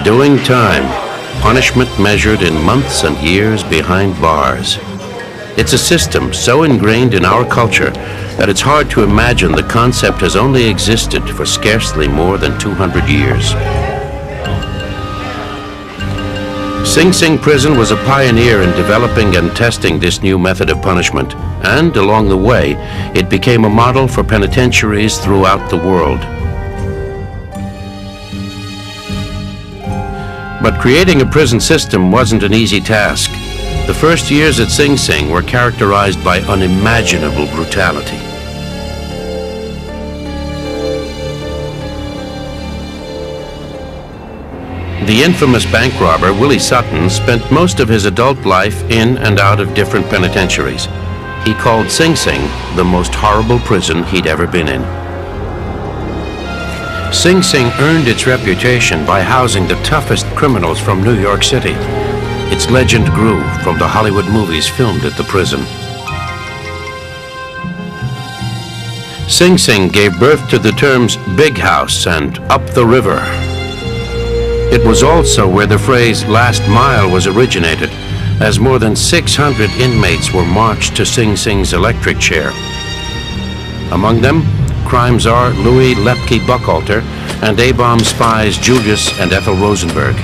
Doing time, punishment measured in months and years behind bars. It's a system so ingrained in our culture that it's hard to imagine the concept has only existed for scarcely more than 200 years. Sing Sing Prison was a pioneer in developing and testing this new method of punishment, and along the way, it became a model for penitentiaries throughout the world. But creating a prison system wasn't an easy task. The first years at Sing Sing were characterized by unimaginable brutality. The infamous bank robber Willie Sutton spent most of his adult life in and out of different penitentiaries. He called Sing Sing the most horrible prison he'd ever been in. Sing Sing earned its reputation by housing the toughest criminals from New York City. Its legend grew from the Hollywood movies filmed at the prison. Sing Sing gave birth to the terms Big House and Up the River. It was also where the phrase last mile was originated, as more than 600 inmates were marched to Sing Sing's electric chair. Among them, crime czar Louis Lepke Buchalter and A-bomb spies Julius and Ethel Rosenberg.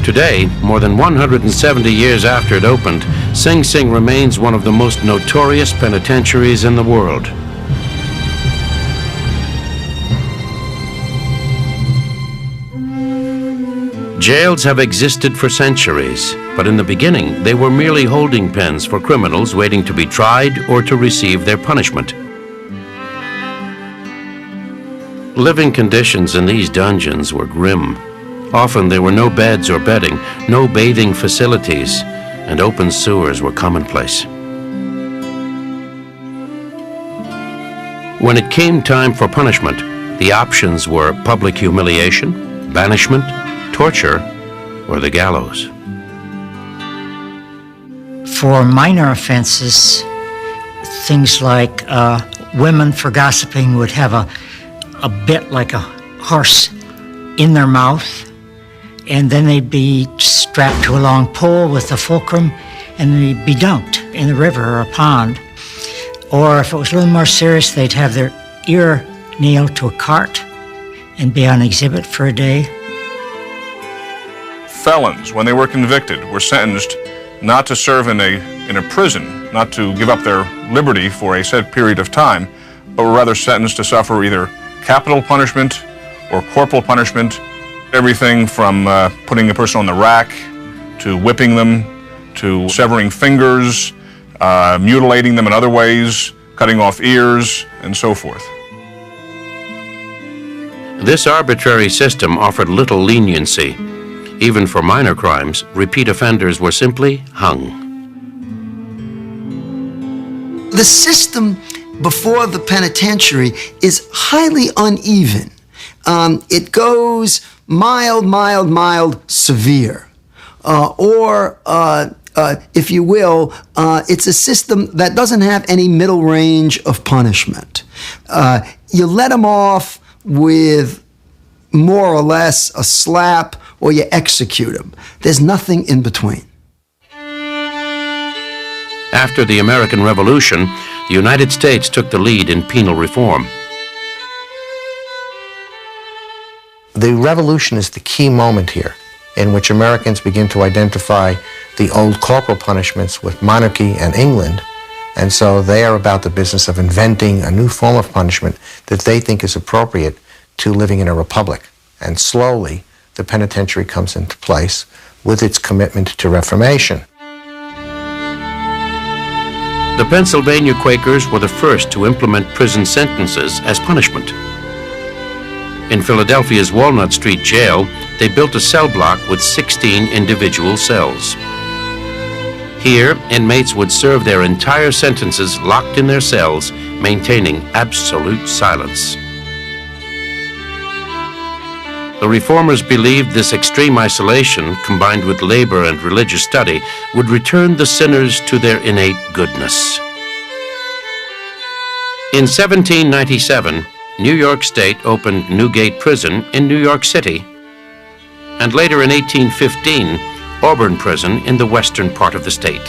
Today, more than 170 years after it opened, Sing Sing remains one of the most notorious penitentiaries in the world. Jails have existed for centuries, but in the beginning, they were merely holding pens for criminals waiting to be tried or to receive their punishment. Living conditions in these dungeons were grim. Often there were no beds or bedding, no bathing facilities, and open sewers were commonplace. When it came time for punishment, the options were public humiliation, banishment, torture, or the gallows. For minor offenses, things like women for gossiping would have a bit like a horse in their mouth, and then they'd be strapped to a long pole with a fulcrum, and they'd be dunked in the river or a pond. Or if it was a little more serious, they'd have their ear nailed to a cart and be on exhibit for a day. Felons, when they were convicted, were sentenced not to serve in a prison, not to give up their liberty for a set period of time, but were rather sentenced to suffer either capital punishment or corporal punishment, everything from putting a person on the rack, to whipping them, to severing fingers, mutilating them in other ways, cutting off ears, and so forth. This arbitrary system offered little leniency. Even for minor crimes, repeat offenders were simply hung. The system before the penitentiary is highly uneven. It goes mild, mild, mild, severe. If you will, it's a system that doesn't have any middle range of punishment. You let them off with more or less a slap, or you execute them. There's nothing in between. After the American Revolution, the United States took the lead in penal reform. The revolution is the key moment here, in which Americans begin to identify the old corporal punishments with monarchy and England, and so they are about the business of inventing a new form of punishment that they think is appropriate to living in a republic. And slowly, the penitentiary comes into place with its commitment to reformation. The Pennsylvania Quakers were the first to implement prison sentences as punishment. In Philadelphia's Walnut Street Jail, they built a cell block with 16 individual cells. Here, inmates would serve their entire sentences locked in their cells, maintaining absolute silence. The reformers believed this extreme isolation, combined with labor and religious study, would return the sinners to their innate goodness. In 1797, New York State opened Newgate Prison in New York City, and later in 1815, Auburn Prison in the western part of the state.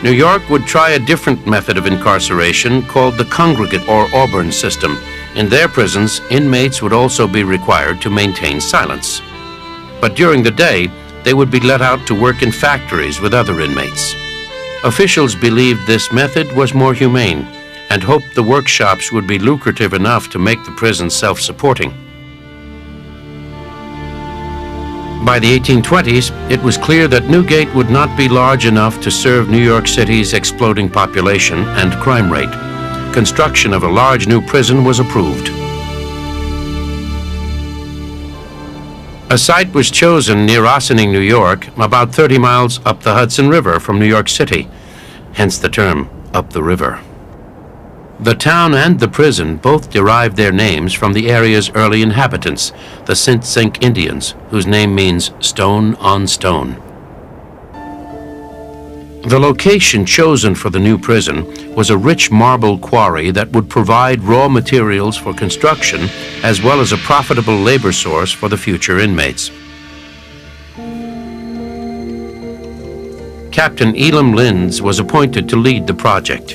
New York would try a different method of incarceration called the congregate or Auburn system. In their prisons, inmates would also be required to maintain silence. But during the day, they would be let out to work in factories with other inmates. Officials believed this method was more humane and hoped the workshops would be lucrative enough to make the prison self-supporting. By the 1820s, it was clear that Newgate would not be large enough to serve New York City's exploding population and crime rate. Construction of a large new prison was approved. A site was chosen near Ossining, New York, about 30 miles up the Hudson River from New York City, hence the term up the river. The town and the prison both derived their names from the area's early inhabitants, the Sint Sink Indians, whose name means stone on stone. The location chosen for the new prison was a rich marble quarry that would provide raw materials for construction as well as a profitable labor source for the future inmates. Captain Elam Linds was appointed to lead the project.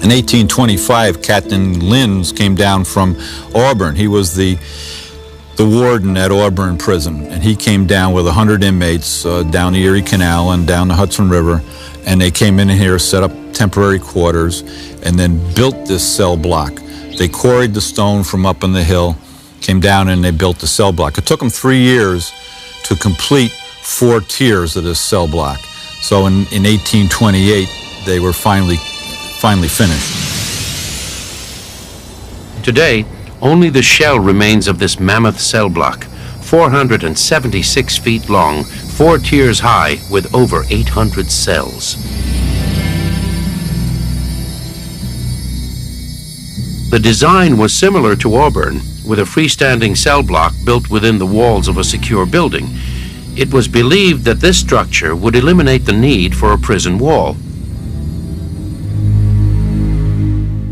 In 1825, Captain Linds came down from Auburn. He was the warden at Auburn Prison, and he came down with 100 inmates down the Erie Canal and down the Hudson River, and they came in here, set up temporary quarters, and then built this cell block. They quarried the stone from up on the hill, came down, and they built the cell block. It took them 3 years to complete 4 tiers of this cell block. So in 1828, they were finally finished. Today, only the shell remains of this mammoth cell block, 476 feet long, 4 tiers high, with over 800 cells. The design was similar to Auburn, with a freestanding cell block built within the walls of a secure building. It was believed that this structure would eliminate the need for a prison wall.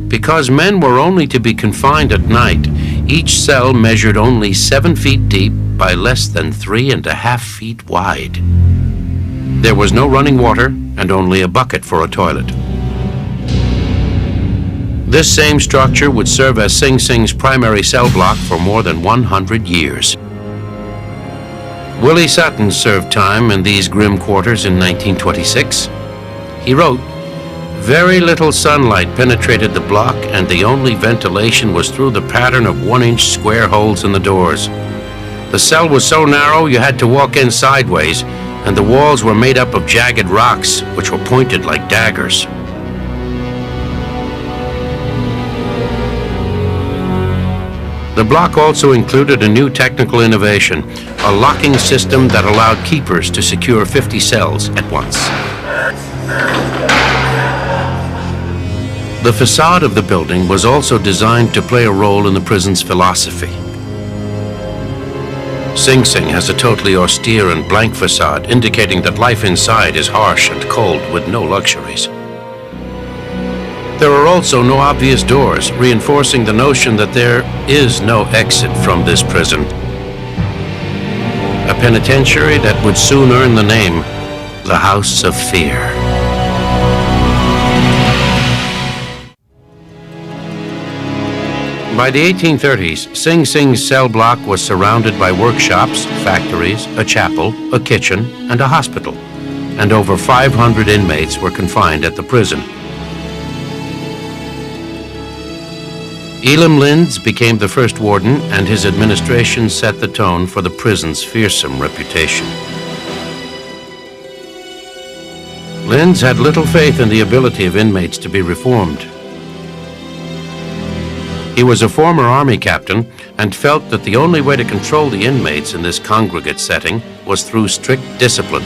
Because men were only to be confined at night, each cell measured only 7 feet deep by less than 3.5 feet wide. There was no running water and only a bucket for a toilet. This same structure would serve as Sing Sing's primary cell block for more than 100 years. Willie Sutton served time in these grim quarters in 1926. He wrote, "Very little sunlight penetrated the block, and the only ventilation was through the pattern of 1-inch square holes in the doors. The cell was so narrow you had to walk in sideways, and the walls were made up of jagged rocks, which were pointed like daggers." The block also included a new technical innovation, a locking system that allowed keepers to secure 50 cells at once. The facade of the building was also designed to play a role in the prison's philosophy. Sing Sing has a totally austere and blank facade, indicating that life inside is harsh and cold with no luxuries. There are also no obvious doors, reinforcing the notion that there is no exit from this prison. A penitentiary that would soon earn the name, the House of Fear. By the 1830s, Sing Sing's cell block was surrounded by workshops, factories, a chapel, a kitchen, and a hospital, and over 500 inmates were confined at the prison. Elam Linds became the first warden, and his administration set the tone for the prison's fearsome reputation. Linds had little faith in the ability of inmates to be reformed. He was a former Army captain and felt that the only way to control the inmates in this congregate setting was through strict discipline.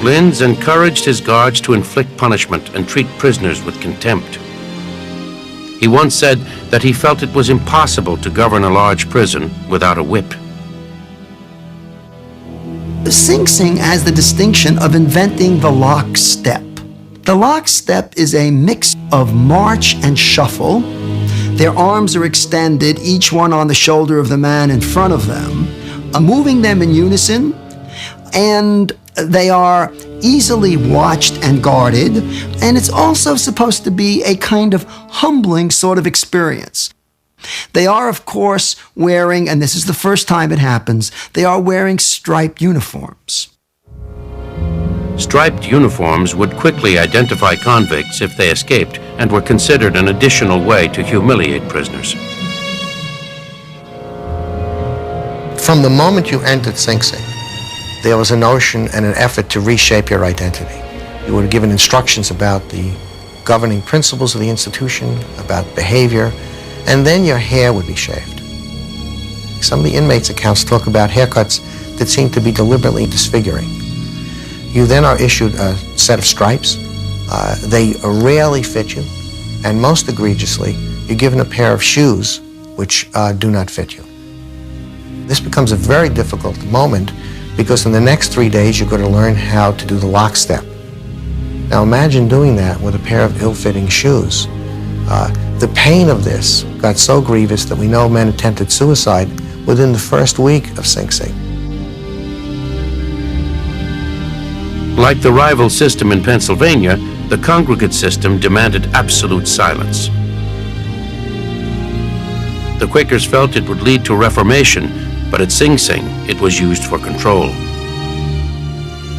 Linds encouraged his guards to inflict punishment and treat prisoners with contempt. He once said that he felt it was impossible to govern a large prison without a whip. Sing Sing has the distinction of inventing the lockstep. The lockstep is a mix of march and shuffle. Their arms are extended, each one on the shoulder of the man in front of them, moving them in unison, and they are easily watched and guarded, and it's also supposed to be a kind of humbling sort of experience. They are, of course, wearing, and this is the first time it happens, they are wearing striped uniforms. Striped uniforms would quickly identify convicts if they escaped and were considered an additional way to humiliate prisoners. From the moment you entered Sing Sing, there was a notion and an effort to reshape your identity. You were given instructions about the governing principles of the institution, about behavior, and then your hair would be shaved. Some of the inmates' accounts talk about haircuts that seem to be deliberately disfiguring. You then are issued a set of stripes. They rarely fit you, and most egregiously, you're given a pair of shoes which do not fit you. This becomes a very difficult moment because in the next 3 days, you're going to learn how to do the lockstep. Now imagine doing that with a pair of ill-fitting shoes. The pain of this got so grievous that we know men attempted suicide within the first week of Sing Sing. Like the rival system in Pennsylvania, the congregate system demanded absolute silence. The Quakers felt it would lead to reformation, but at Sing Sing, it was used for control.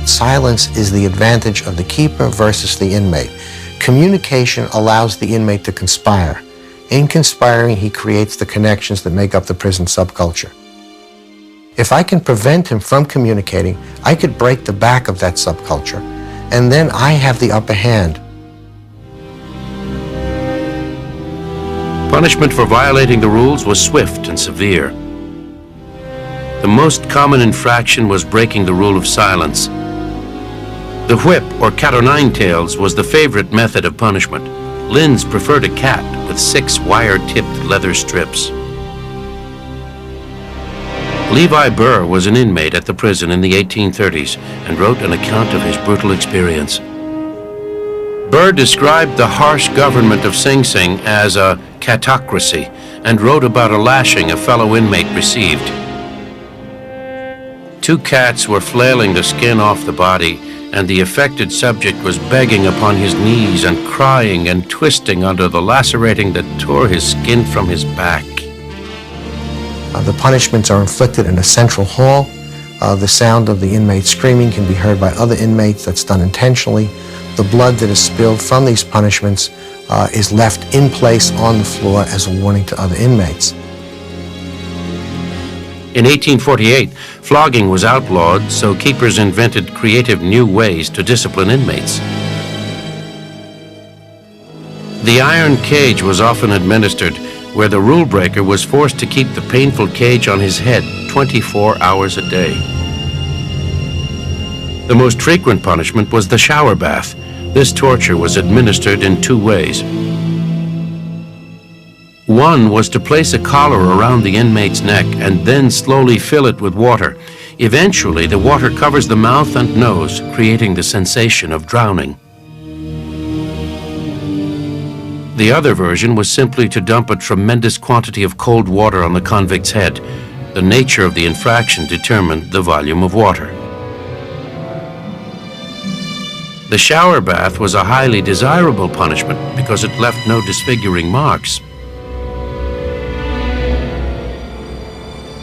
Silence is the advantage of the keeper versus the inmate. Communication allows the inmate to conspire. In conspiring, he creates the connections that make up the prison subculture. If I can prevent him from communicating, I could break the back of that subculture, and then I have the upper hand. Punishment for violating the rules was swift and severe. The most common infraction was breaking the rule of silence. The whip, or cat-o'-nine-tails, was the favorite method of punishment. Linns preferred a cat with 6 wire-tipped leather strips. Levi Burr was an inmate at the prison in the 1830s and wrote an account of his brutal experience. Burr described the harsh government of Sing Sing as a catocracy and wrote about a lashing a fellow inmate received. 2 cats were flailing the skin off the body, and the affected subject was begging upon his knees and crying and twisting under the lacerating that tore his skin from his back. The punishments are inflicted in a central hall. The sound of the inmate screaming can be heard by other inmates. That's done intentionally. The blood that is spilled from these punishments is left in place on the floor as a warning to other inmates. In 1848, flogging was outlawed, so keepers invented creative new ways to discipline inmates. The iron cage was often administered, where the rule breaker was forced to keep the painful cage on his head 24 hours a day. The most frequent punishment was the shower bath. This torture was administered in 2 ways. One was to place a collar around the inmate's neck and then slowly fill it with water. Eventually, the water covers the mouth and nose, creating the sensation of drowning. The other version was simply to dump a tremendous quantity of cold water on the convict's head. The nature of the infraction determined the volume of water. The shower bath was a highly desirable punishment because it left no disfiguring marks.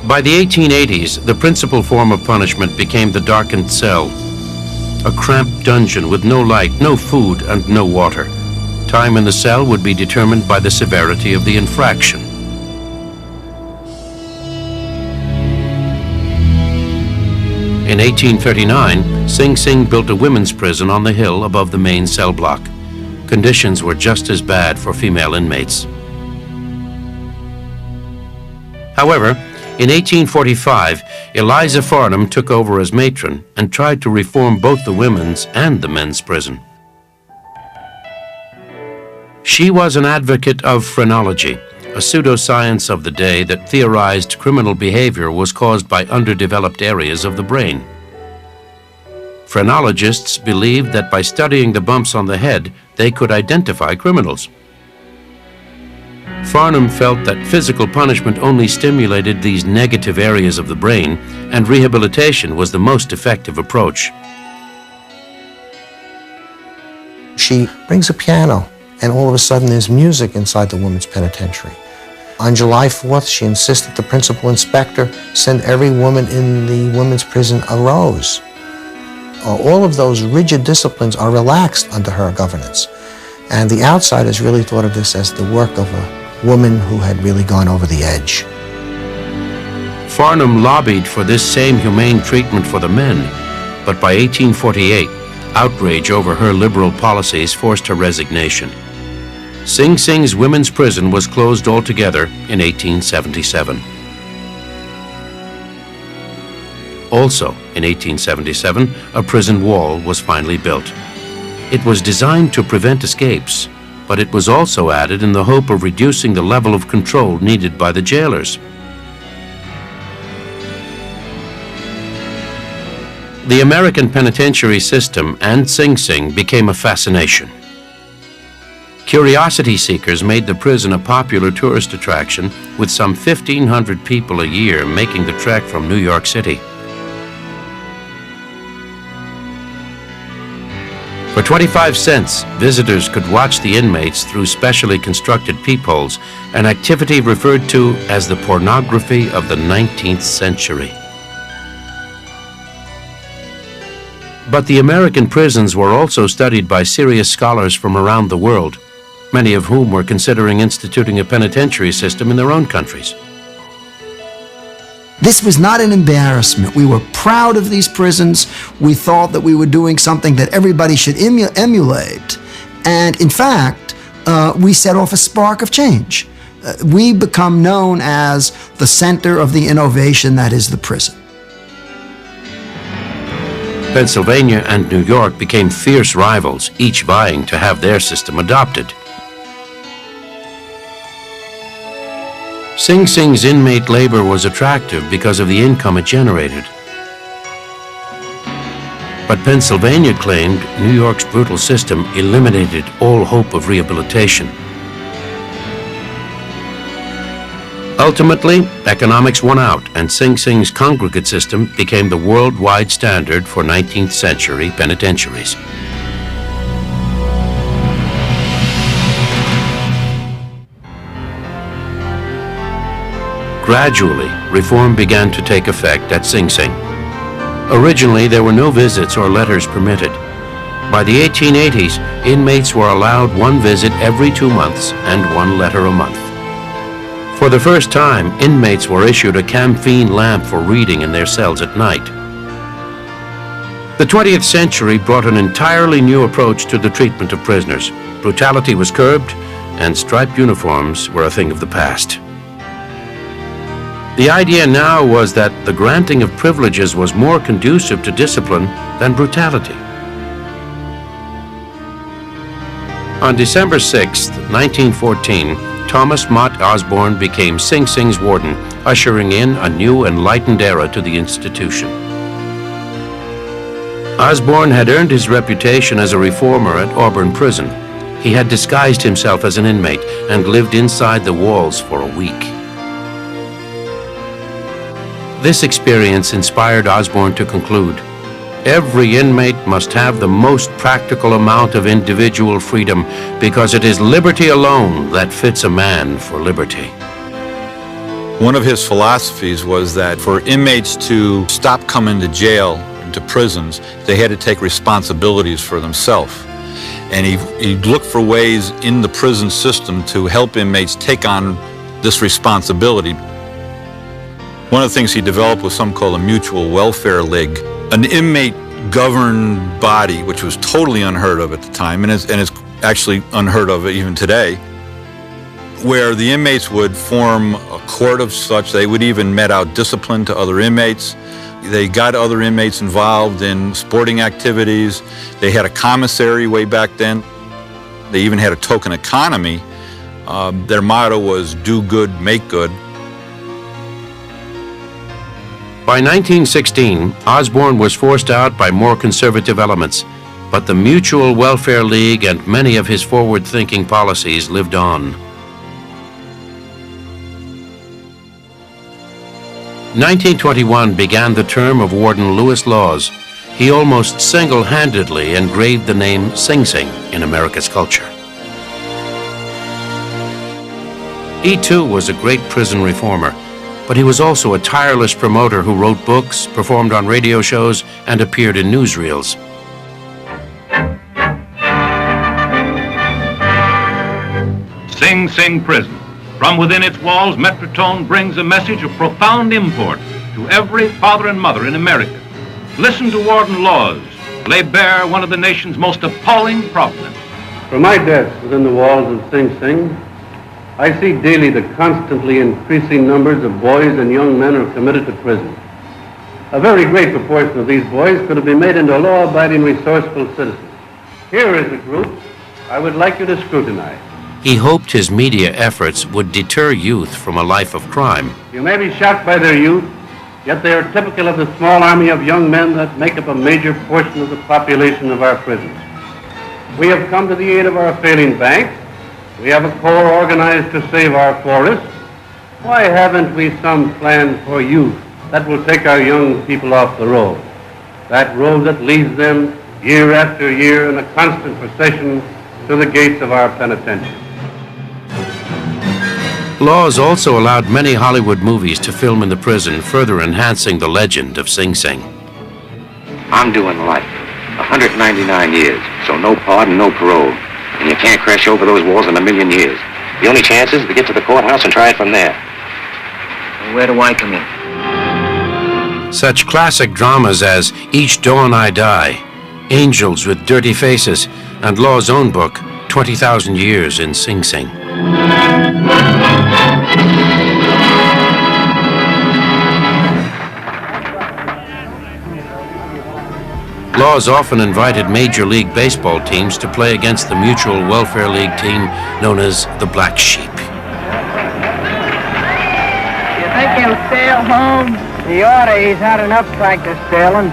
By the 1880s, the principal form of punishment became the darkened cell, a cramped dungeon with no light, no food, and no water. Time in the cell would be determined by the severity of the infraction. In 1839, Sing Sing built a women's prison on the hill above the main cell block. Conditions were just as bad for female inmates. However, in 1845, Eliza Farnham took over as matron and tried to reform both the women's and the men's prison. She was an advocate of phrenology, a pseudoscience of the day that theorized criminal behavior was caused by underdeveloped areas of the brain. Phrenologists believed that by studying the bumps on the head, they could identify criminals. Farnham felt that physical punishment only stimulated these negative areas of the brain, and rehabilitation was the most effective approach. She brings a piano, and all of a sudden there's music inside the women's penitentiary. On July 4th, she insists that the principal inspector send every woman in the women's prison a rose. All of those rigid disciplines are relaxed under her governance. And the outsiders really thought of this as the work of a woman who had really gone over the edge. Farnham lobbied for this same humane treatment for the men, but by 1848, outrage over her liberal policies forced her resignation. Sing Sing's women's prison was closed altogether in 1877. Also, in 1877, a prison wall was finally built. It was designed to prevent escapes, but it was also added in the hope of reducing the level of control needed by the jailers. The American penitentiary system and Sing Sing became a fascination. Curiosity seekers made the prison a popular tourist attraction, with some 1,500 people a year making the trek from New York City. For 25 cents, visitors could watch the inmates through specially constructed peepholes, an activity referred to as the pornography of the 19th century. But the American prisons were also studied by serious scholars from around the world, many of whom were considering instituting a penitentiary system in their own countries. This was not an embarrassment. We were proud of these prisons. We thought that we were doing something that everybody should emulate. And in fact, we set off a spark of change. We become known as the center of the innovation that is the prison. Pennsylvania and New York became fierce rivals, each vying to have their system adopted. Sing Sing's inmate labor was attractive because of the income it generated. But Pennsylvania claimed New York's brutal system eliminated all hope of rehabilitation. Ultimately, economics won out, and Sing Sing's congregate system became the worldwide standard for 19th century penitentiaries. Gradually, reform began to take effect at Sing Sing. Originally, there were no visits or letters permitted. By the 1880s, inmates were allowed one visit every 2 months and one letter a month. For the first time, inmates were issued a camphine lamp for reading in their cells at night. The 20th century brought an entirely new approach to the treatment of prisoners. Brutality was curbed, and striped uniforms were a thing of the past. The idea now was that the granting of privileges was more conducive to discipline than brutality. On December 6, 1914, Thomas Mott Osborne became Sing Sing's warden, ushering in a new enlightened era to the institution. Osborne had earned his reputation as a reformer at Auburn Prison. He had disguised himself as an inmate and lived inside the walls for a week. This experience inspired Osborne to conclude, every inmate must have the most practical amount of individual freedom, because it is liberty alone that fits a man for liberty. One of his philosophies was that for inmates to stop coming to jail and to prisons, they had to take responsibilities for themselves. And he looked for ways in the prison system to help inmates take on this responsibility. One of the things he developed was something called a mutual welfare league, an inmate-governed body, which was totally unheard of at the time, and is actually unheard of even today, where the inmates would form a court of such. They would even met out discipline to other inmates. They got other inmates involved in sporting activities. They had a commissary way back then. They even had a token economy. Their motto was do good, make good. By 1916, Osborne was forced out by more conservative elements, but the Mutual Welfare League and many of his forward-thinking policies lived on. 1921 began the term of Warden Lewis Laws. He almost single-handedly engraved the name Sing Sing in America's culture. He too was a great prison reformer, but he was also a tireless promoter who wrote books, performed on radio shows, and appeared in newsreels. Sing Sing Prison. From within its walls, Metrotone brings a message of profound import to every father and mother in America. Listen to Warden Laws lay bare one of the nation's most appalling problems. From my desk within the walls of Sing Sing, I see daily the constantly increasing numbers of boys and young men who are committed to prison. A very great proportion of these boys could have been made into law-abiding, resourceful citizens. Here is a group I would like you to scrutinize. He hoped his media efforts would deter youth from a life of crime. You may be shocked by their youth, yet they are typical of the small army of young men that make up a major portion of the population of our prisons. We have come to the aid of our failing banks. We have a corps organized to save our forests. Why haven't we some plan for youth that will take our young people off the road? That road that leads them year after year in a constant procession to the gates of our penitentiary. Laws also allowed many Hollywood movies to film in the prison, further enhancing the legend of Sing Sing. I'm doing life, 199 years, so no pardon, no parole. And you can't crash over those walls in a million years. The only chance is to get to the courthouse and try it from there. Where do I come in? Such classic dramas as Each Dawn I Die, Angels with Dirty Faces, and Law's own book, 20,000 Years in Sing Sing. Laws often invited Major League Baseball teams to play against the Mutual Welfare League team known as the Black Sheep. You think he'll sail home? He oughta. He's had enough practice sailing.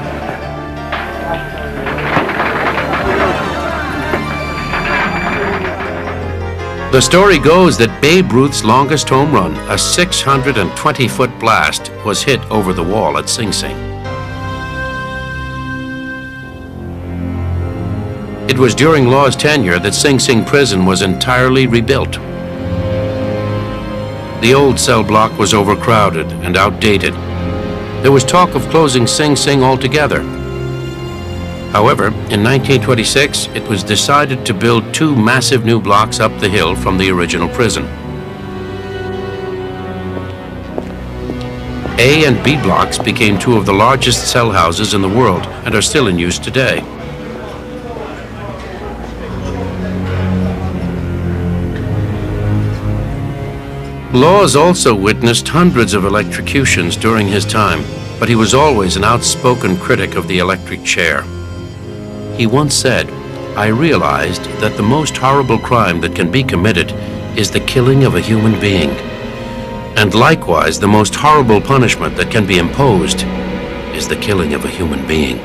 The story goes that Babe Ruth's longest home run, a 620-foot blast, was hit over the wall at Sing Sing. It was during Law's tenure that Sing Sing Prison was entirely rebuilt. The old cell block was overcrowded and outdated. There was talk of closing Sing Sing altogether. However, in 1926, it was decided to build two massive new blocks up the hill from the original prison. A and B blocks became two of the largest cell houses in the world and are still in use today. Laws also witnessed hundreds of electrocutions during his time, but he was always an outspoken critic of the electric chair. He once said, "I realized that the most horrible crime that can be committed is the killing of a human being. And likewise, the most horrible punishment that can be imposed is the killing of a human being."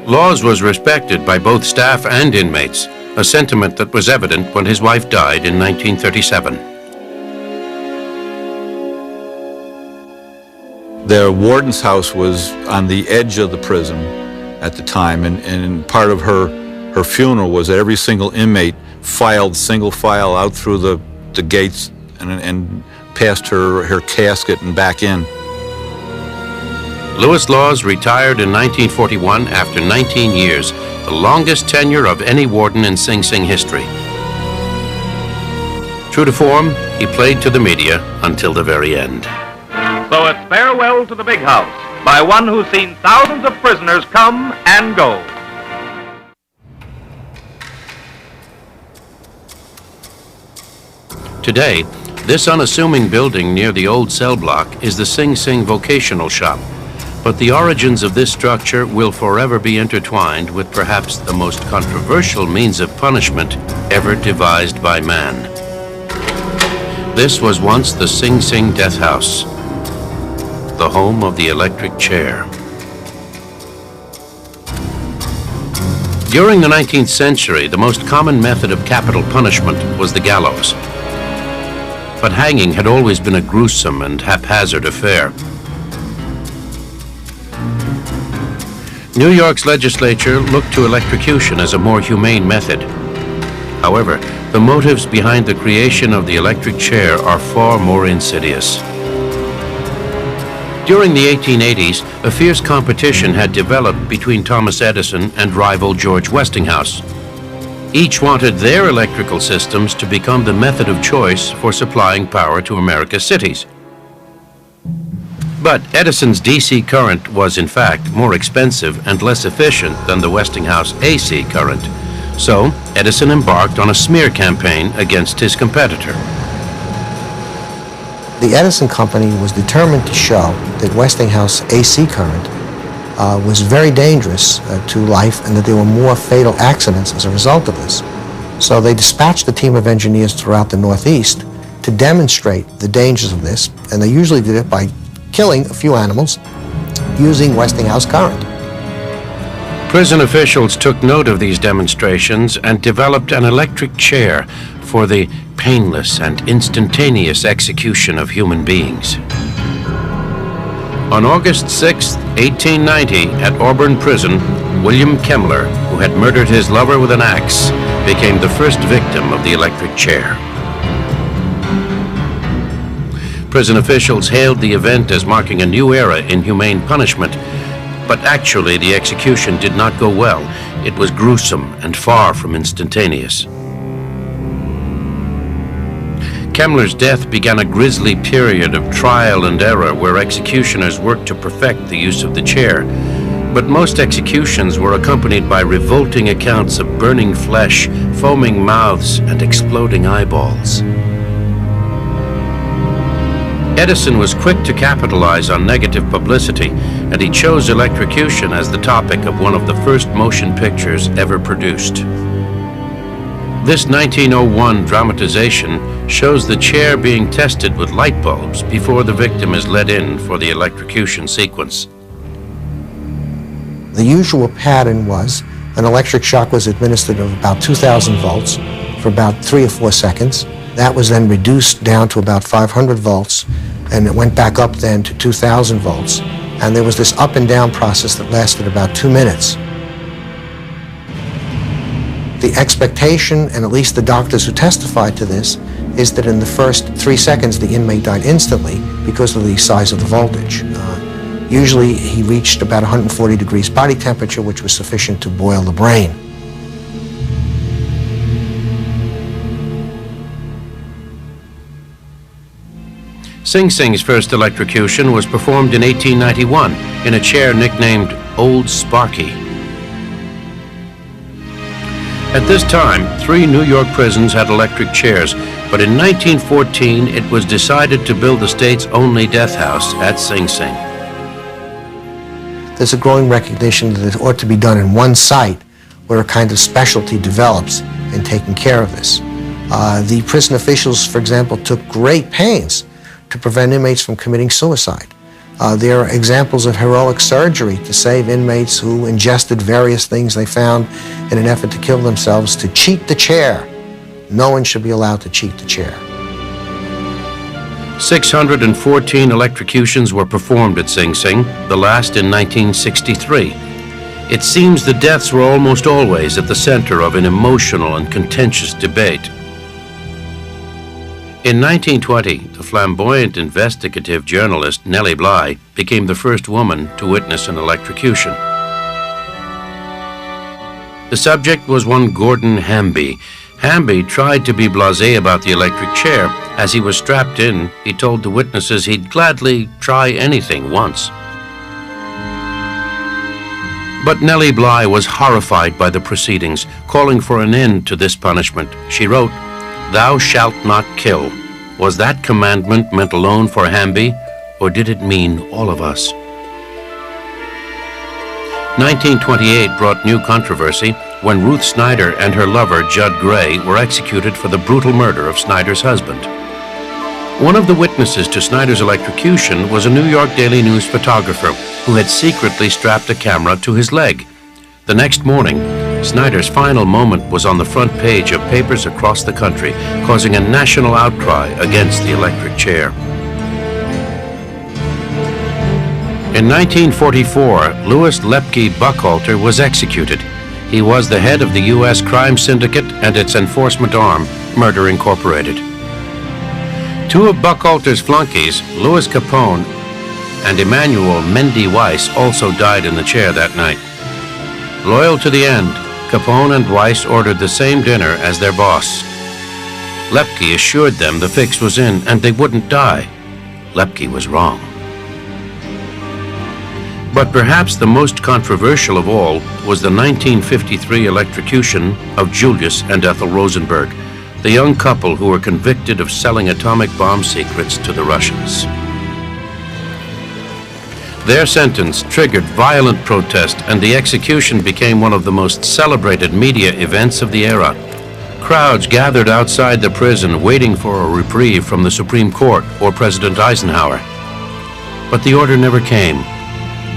Laws was respected by both staff and inmates, a sentiment that was evident when his wife died in 1937. The warden's house was on the edge of the prison at the time, and part of her funeral was that every single inmate filed single file out through the gates and past her casket and back in. Lewis Laws retired in 1941 after 19 years, the longest tenure of any warden in Sing Sing history. True to form, he played to the media until the very end. So it's farewell to the big house by one who's seen thousands of prisoners come and go. Today, this unassuming building near the old cell block is the Sing Sing Vocational Shop, but the origins of this structure will forever be intertwined with perhaps the most controversial means of punishment ever devised by man. This was once the Sing Sing Death House. the home of the electric chair. During the 19th century, the most common method of capital punishment was the gallows. But hanging had always been a gruesome and haphazard affair. New York's legislature looked to electrocution as a more humane method. However, the motives behind the creation of the electric chair are far more insidious. During the 1880s, a fierce competition had developed between Thomas Edison and rival George Westinghouse. Each wanted their electrical systems to become the method of choice for supplying power to America's cities. But Edison's DC current was in fact more expensive and less efficient than the Westinghouse AC current. So Edison embarked on a smear campaign against his competitor. The Edison company was determined to show that Westinghouse AC current was very dangerous to life and that there were more fatal accidents as a result of this. So they dispatched a team of engineers throughout the Northeast to demonstrate the dangers of this, and they usually did it by killing a few animals using Westinghouse current. Prison officials took note of these demonstrations and developed an electric chair for the painless and instantaneous execution of human beings. On August 6, 1890, at Auburn Prison, William Kemmler, who had murdered his lover with an axe, became the first victim of the electric chair. Prison officials hailed the event as marking a new era in humane punishment, but actually the execution did not go well. It was gruesome and far from instantaneous. Kemmler's death began a grisly period of trial and error where executioners worked to perfect the use of the chair. But most executions were accompanied by revolting accounts of burning flesh, foaming mouths, and exploding eyeballs. Edison was quick to capitalize on negative publicity, and he chose electrocution as the topic of one of the first motion pictures ever produced. This 1901 dramatization shows the chair being tested with light bulbs before the victim is let in for the electrocution sequence. The usual pattern was an electric shock was administered of about 2,000 volts for about 3 or 4 seconds. That was then reduced down to about 500 volts, and it went back up then to 2,000 volts. And there was this up and down process that lasted about 2 minutes. The expectation, and at least the doctors who testified to this, is that in the first 3 seconds the inmate died instantly because of the size of the voltage. Usually he reached about 140 degrees body temperature, which was sufficient to boil the brain. Sing Sing's first electrocution was performed in 1891 in a chair nicknamed Old Sparky. At this time, 3 New York prisons had electric chairs, but in 1914 it was decided to build the state's only death house at Sing Sing. There's a growing recognition that it ought to be done in one site where a kind of specialty develops in taking care of this. The prison officials, for example, took great pains to prevent inmates from committing suicide. There are examples of heroic surgery to save inmates who ingested various things they found in an effort to kill themselves to cheat the chair. No one should be allowed to cheat the chair. 614 electrocutions were performed at Sing Sing, the last in 1963. It seems the deaths were almost always at the center of an emotional and contentious debate. In 1920, the flamboyant investigative journalist Nellie Bly became the first woman to witness an electrocution. The subject was one Gordon Hamby. Hamby tried to be blasé about the electric chair. As he was strapped in, he told the witnesses he'd gladly try anything once. But Nellie Bly was horrified by the proceedings, calling for an end to this punishment. She wrote, "Thou shalt not kill." Was that commandment meant alone for Hamby, or did it mean all of us? 1928 brought new controversy when Ruth Snyder and her lover, Judd Gray, were executed for the brutal murder of Snyder's husband. One of the witnesses to Snyder's electrocution was a New York Daily News photographer who had secretly strapped a camera to his leg. The next morning, Snyder's final moment was on the front page of papers across the country, causing a national outcry against the electric chair. In 1944, Louis Lepke Buckhalter was executed. He was the head of the U.S. crime syndicate and its enforcement arm, Murder Incorporated. Two of Buckhalter's flunkies, Louis Capone and Emanuel Mendy Weiss, also died in the chair that night. Loyal to the end, Capone and Weiss ordered the same dinner as their boss. Lepke assured them the fix was in and they wouldn't die. Lepke was wrong. But perhaps the most controversial of all was the 1953 electrocution of Julius and Ethel Rosenberg, the young couple who were convicted of selling atomic bomb secrets to the Russians. Their sentence triggered violent protest, and the execution became one of the most celebrated media events of the era. Crowds gathered outside the prison waiting for a reprieve from the Supreme Court or President Eisenhower. But the order never came,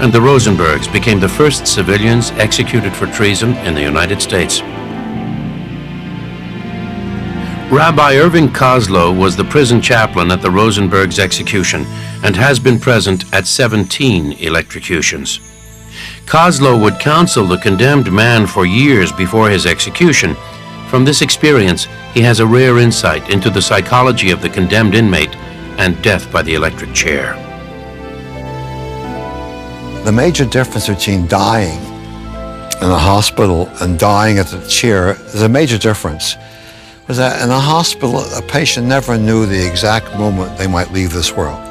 and the Rosenbergs became the first civilians executed for treason in the United States. Rabbi Irving Kozlow was the prison chaplain at the Rosenbergs' execution and has been present at 17 electrocutions. Kozlow would counsel the condemned man for years before his execution. From this experience, he has a rare insight into the psychology of the condemned inmate and death by the electric chair. The major difference between dying in a hospital and dying at the chair is a major difference. Was that in a hospital, a patient never knew the exact moment they might leave this world.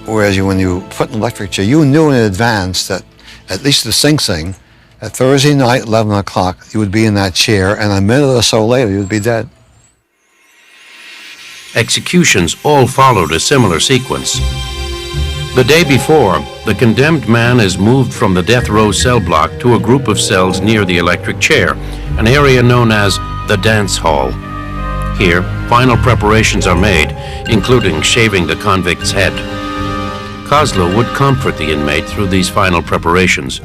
Whereas when you put an electric chair, you knew in advance that, at least the Sing Sing, at Thursday night, 11 o'clock, you would be in that chair, and a minute or so later, you would be dead. Executions all followed a similar sequence. The day before, the condemned man is moved from the death row cell block to a group of cells near the electric chair, an area known as the dance hall. Here, final preparations are made, including shaving the convict's head. Kozlow would comfort the inmate through these final preparations.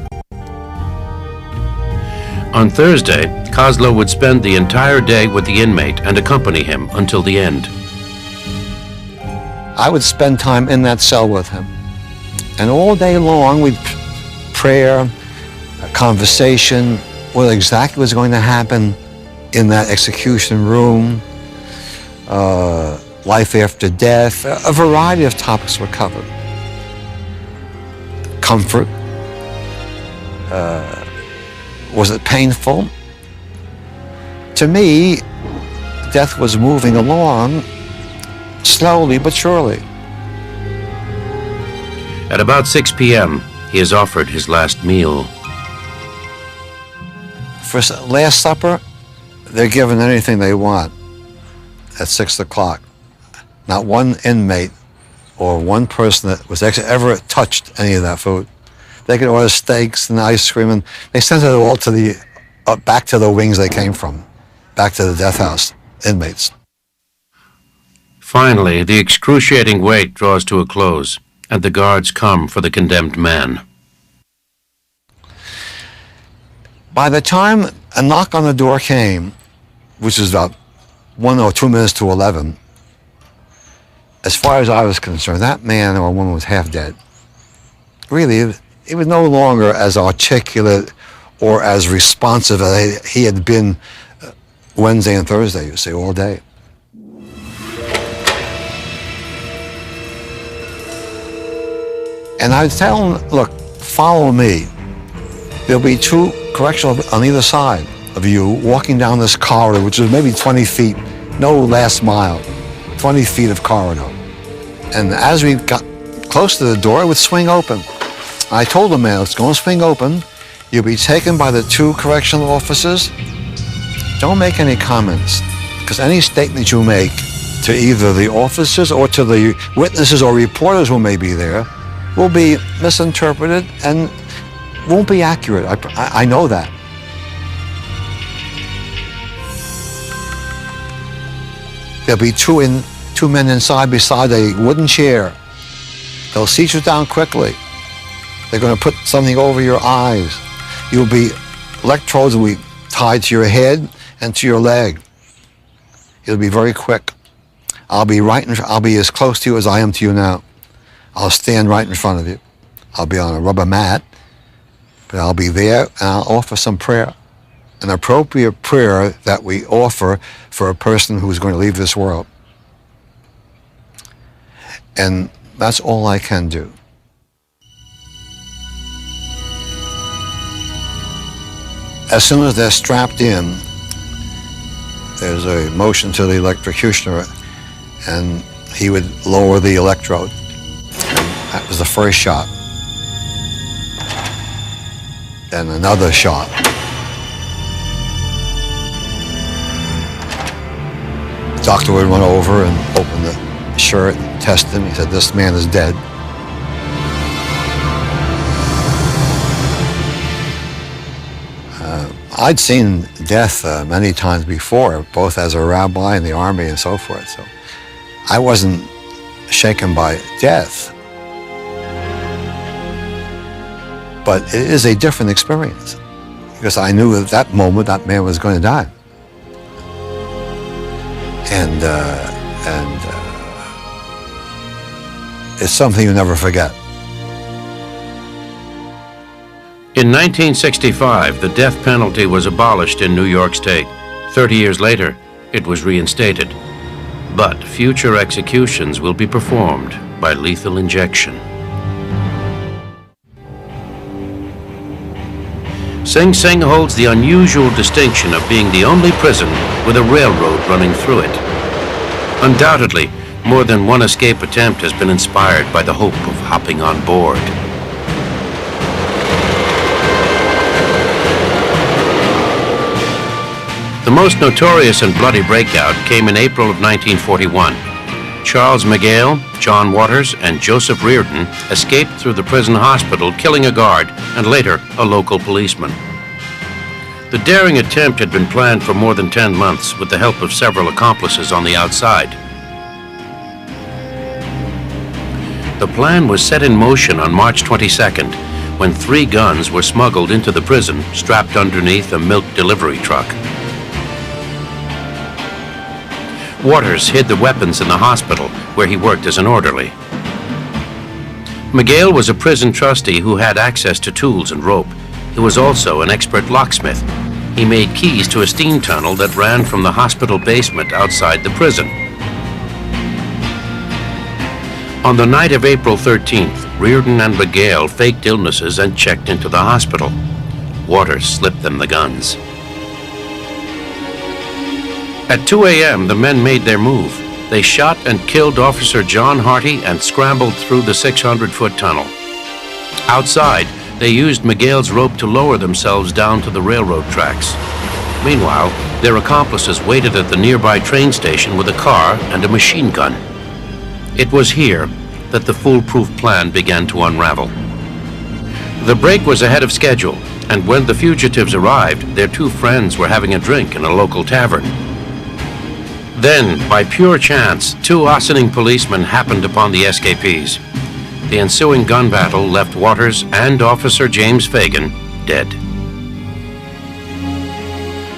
On Thursday, Kozlow would spend the entire day with the inmate and accompany him until the end. I would spend time in that cell with him. And all day long, we'd prayer, a conversation, what exactly was going to happen in that execution room, life after death, a variety of topics were covered. Comfort. Was it painful? To me, death was moving along slowly but surely. At about 6 p.m., he is offered his last meal. For Last Supper, they're given anything they want at 6 o'clock. Not one inmate or one person that was ever touched any of that food. They could order steaks and ice cream, and they sent it all to the back to the wings they came from, back to the death house, inmates. Finally, the excruciating wait draws to a close, and the guards come for the condemned man. By the time a knock on the door came, which was about 1 or 2 minutes to 11, as far as I was concerned, that man or woman was half dead. Really, he was no longer as articulate or as responsive as he had been Wednesday and Thursday, you see, all day. And I'd tell him, look, follow me. There'll be 2 correctional on either side of you walking down this corridor, which is maybe 20 feet, no last mile, 20 feet of corridor. And as we got close to the door, it would swing open. I told the man, it's going to swing open. You'll be taken by the 2 correctional officers. Don't make any comments, because any statement you make to either the officers or to the witnesses or reporters who may be there will be misinterpreted and won't be accurate. I know that. There'll be 2 2 men inside beside a wooden chair. They'll seat you down quickly. They're going to put something over your eyes. Electrodes will be tied to your head and to your leg. It'll be very quick. I'll be as close to you as I am to you now. I'll stand right in front of you. I'll be on a rubber mat, but I'll be there and I'll offer some prayer. An appropriate prayer that we offer for a person who's going to leave this world. And that's all I can do. As soon as they're strapped in, there's a motion to the electrocutioner, and he would lower the electrode. And that was the first shot. Then another shot. The doctor would run over and open the shirt and test him. He said, "This man is dead." I'd seen death many times before, both as a rabbi in the army and so forth. So I wasn't shaken by death. But it is a different experience because I knew at that moment that man was going to die. And it's something you never forget. In 1965, the death penalty was abolished in New York State. 30 years later, it was reinstated. But future executions will be performed by lethal injection. Sing Sing holds the unusual distinction of being the only prison with a railroad running through it. Undoubtedly, more than one escape attempt has been inspired by the hope of hopping on board. The most notorious and bloody breakout came in April of 1941. Charles McGale, John Waters, and Joseph Reardon escaped through the prison hospital, killing a guard and later a local policeman. The daring attempt had been planned for more than 10 months with the help of several accomplices on the outside. The plan was set in motion on March 22nd when 3 guns were smuggled into the prison, strapped underneath a milk delivery truck. Waters hid the weapons in the hospital, where he worked as an orderly. McGale was a prison trustee who had access to tools and rope. He was also an expert locksmith. He made keys to a steam tunnel that ran from the hospital basement outside the prison. On the night of April 13th, Reardon and McGale faked illnesses and checked into the hospital. Waters slipped them the guns. At 2 a.m., the men made their move. They shot and killed Officer John Harty and scrambled through the 600-foot tunnel. Outside, they used McGale's rope to lower themselves down to the railroad tracks. Meanwhile, their accomplices waited at the nearby train station with a car and a machine gun. It was here that the foolproof plan began to unravel. The break was ahead of schedule, and when the fugitives arrived, their 2 friends were having a drink in a local tavern. Then, by pure chance, 2 Ossining policemen happened upon the escapees. The ensuing gun battle left Waters and Officer James Fagan dead.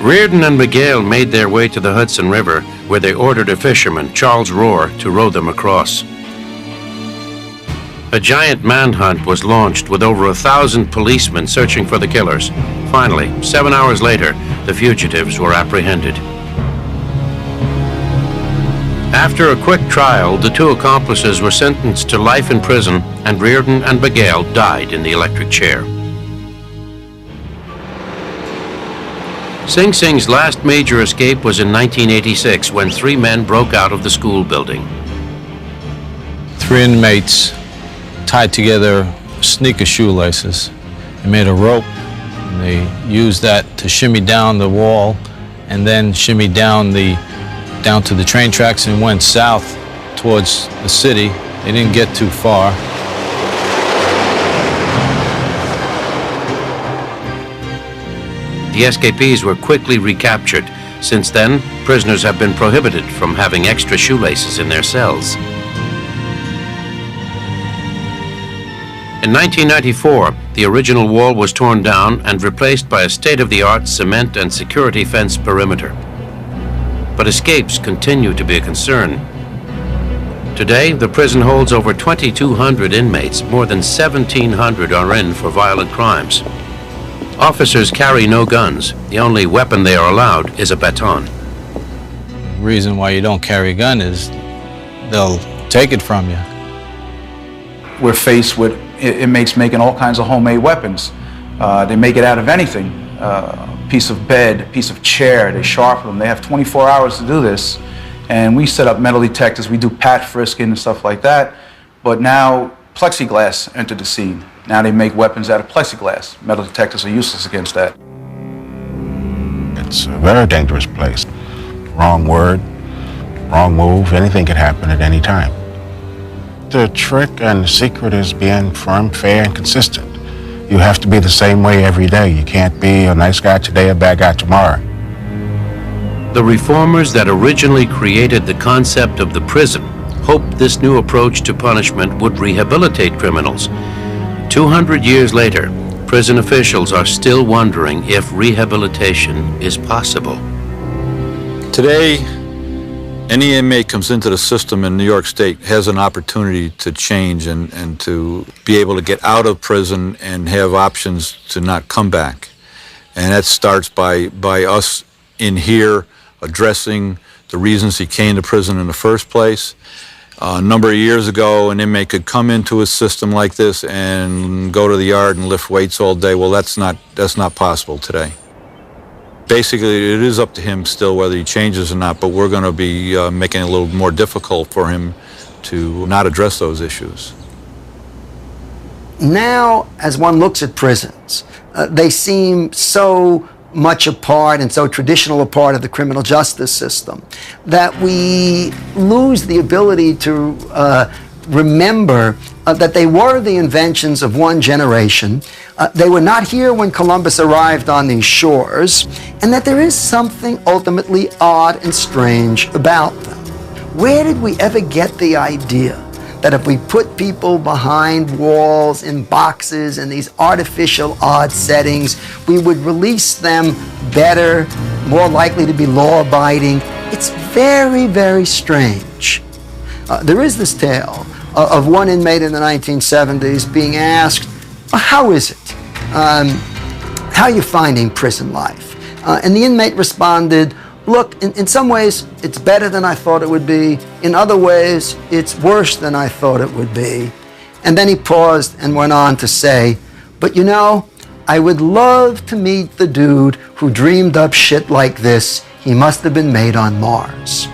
Reardon and McGale made their way to the Hudson River, where they ordered a fisherman, Charles Rohr, to row them across. A giant manhunt was launched with over 1,000 policemen searching for the killers. Finally, 7 hours later, the fugitives were apprehended. After a quick trial, the 2 accomplices were sentenced to life in prison, and Reardon and McGale died in the electric chair. Sing Sing's last major escape was in 1986 when 3 men broke out of the school building. 3 inmates tied together sneaker shoelaces. They made a rope, and they used that to shimmy down the wall and then shimmy down to the train tracks and went south towards the city. They didn't get too far. The escapees were quickly recaptured, Since then, prisoners have been prohibited from having extra shoelaces in their cells. In 1994, the original wall was torn down and replaced by a state-of-the-art cement and security fence perimeter. But escapes continue to be a concern. Today, the prison holds over 2,200 inmates. More than 1,700 are in for violent crimes. Officers carry no guns. The only weapon they are allowed is a baton. The reason why you don't carry a gun is they'll take it from you. We're faced with inmates making all kinds of homemade weapons. They make it out of anything. A piece of bed, a piece of chair, they sharpen them. They have 24 hours to do this. And we set up metal detectors. We do pat frisking and stuff like that. But now plexiglass entered the scene. Now they make weapons out of plexiglass. Metal detectors are useless against that. It's a very dangerous place. Wrong word, wrong move, anything could happen at any time. The trick and the secret is being firm, fair, and consistent. You have to be the same way every day. You can't be a nice guy today, a bad guy tomorrow. The reformers that originally created the concept of the prison hoped this new approach to punishment would rehabilitate criminals. 200 years later, prison officials are still wondering if rehabilitation is possible. Today, any inmate comes into the system in New York State has an opportunity to change and to be able to get out of prison and have options to not come back. And that starts by us in here addressing the reasons he came to prison in the first place. A number of years ago, an inmate could come into a system like this and go to the yard and lift weights all day. Well, that's not possible today. Basically, it is up to him still whether he changes or not, but we're going to be making it a little more difficult for him to not address those issues. Now, as one looks at prisons, they seem so much a part and so traditional a part of the criminal justice system that we lose the ability to remember that they were the inventions of one generation. They were not here when Columbus arrived on these shores, and that there is something ultimately odd and strange about them. Where did we ever get the idea that if we put people behind walls in boxes in these artificial odd settings, we would release them better, more likely to be law-abiding? It's very, very strange. There is this tale of one inmate in the 1970s being asked, how is it? How are you finding prison life? And the inmate responded, look, in some ways, it's better than I thought it would be. In other ways, it's worse than I thought it would be. And then he paused and went on to say, but you know, I would love to meet the dude who dreamed up shit like this. He must have been made on Mars.